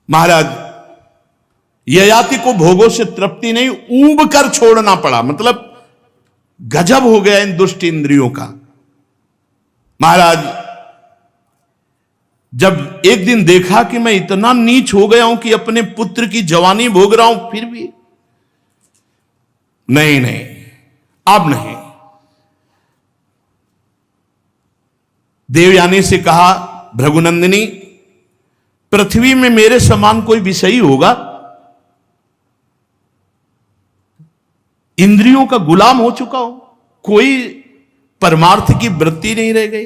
महाराज ययाति को भोगों से तृप्ति नहीं, ऊब कर छोड़ना पड़ा, मतलब गजब हो गया इन दुष्ट इंद्रियों का। महाराज जब एक दिन देखा कि मैं इतना नीच हो गया हूं कि अपने पुत्र की जवानी भोग रहा हूं, फिर भी नहीं अब नहीं। देवयानी से कहा, भृगुनंदिनी पृथ्वी में मेरे समान कोई विषयी होगा? इंद्रियों का गुलाम हो चुका हूं, कोई परमार्थ की वृत्ति नहीं रह गई,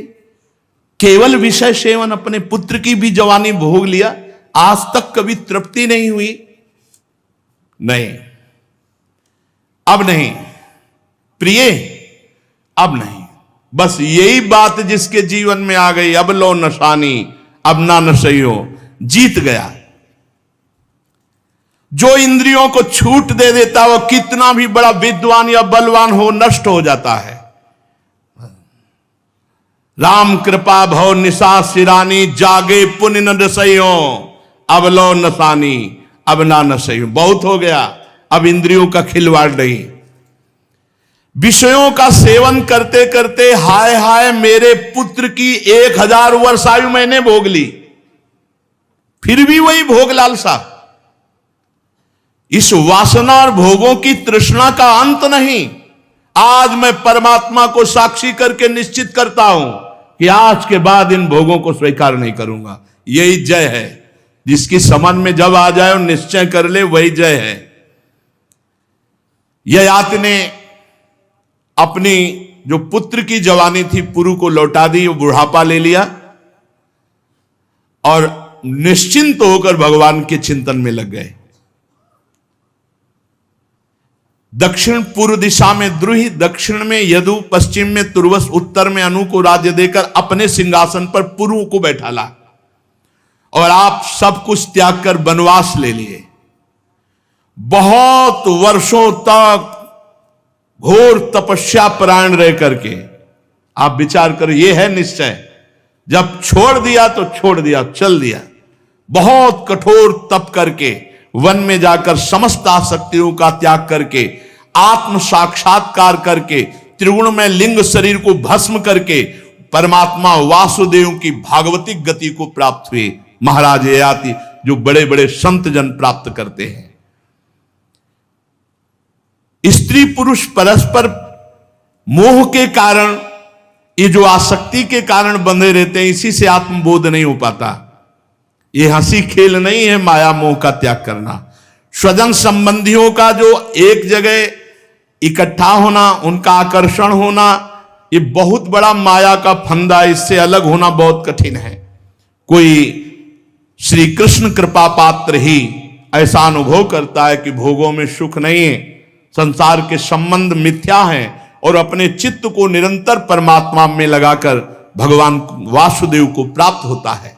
केवल विषय सेवन, अपने पुत्र की भी जवानी भोग लिया, आज तक कभी तृप्ति नहीं हुई। नहीं, अब नहीं प्रिय, अब नहीं। बस यही बात जिसके जीवन में आ गई, अब लो नशानी अब ना नशइयो, जीत गया। जो इंद्रियों को छूट दे देता वो कितना भी बड़ा विद्वान या बलवान हो, नष्ट हो जाता है। राम कृपा भव निशा सिरानी, जागे पुण्य न नशइयो, अब लो नशानी अब ना नशइयो। बहुत हो गया, अब इंद्रियों का खिलवाड़ नहीं। विषयों का सेवन करते करते हाय हाय मेरे पुत्र की 1000 वर्ष आयु मैंने भोग ली, फिर भी वही भोग लालसा। इस वासना और भोगों की तृष्णा का अंत नहीं। आज मैं परमात्मा को साक्षी करके निश्चित करता हूं कि आज के बाद इन भोगों को स्वीकार नहीं करूंगा। यही जय है, जिसकी समझ में जब आ जाए और निश्चय कर ले, वही जय है। ययाति ने अपनी जो पुत्र की जवानी थी पुरु को लौटा दी, वो बुढ़ापा ले लिया और निश्चिंत होकर भगवान के चिंतन में लग गए। दक्षिण पूर्व दिशा में द्रुहि, दक्षिण में यदु, पश्चिम में तुर्वस, उत्तर में अनु को राज्य देकर अपने सिंहासन पर पुरु को बैठाला और आप सब कुछ त्याग कर वनवास ले लिए। बहुत वर्षों तक घोर तपस्या परायण रह करके आप विचार करो, यह है निश्चय। जब छोड़ दिया तो छोड़ दिया, चल दिया। बहुत कठोर तप करके वन में जाकर समस्त आसक्तियों का त्याग करके, आत्म साक्षात्कार करके, त्रिगुण में लिंग शरीर को भस्म करके परमात्मा वासुदेव की भागवतिक गति को प्राप्त हुए महाराज ययाति, जो बड़े बड़े संत जन प्राप्त करते हैं। स्त्री पुरुष परस्पर मोह के कारण, ये जो आसक्ति के कारण बंधे रहते हैं, इसी से आत्मबोध नहीं हो पाता। ये हंसी खेल नहीं है माया मोह का त्याग करना। स्वजन संबंधियों का जो एक जगह इकट्ठा होना, उनका आकर्षण होना, ये बहुत बड़ा माया का फंदा। इससे अलग होना बहुत कठिन है। कोई श्री कृष्ण कृपा पात्र ही ऐसा अनुभव करता है कि भोगों में सुख नहीं है, संसार के संबंध मिथ्या हैं, और अपने चित्त को निरंतर परमात्मा में लगाकर भगवान वासुदेव को प्राप्त होता है।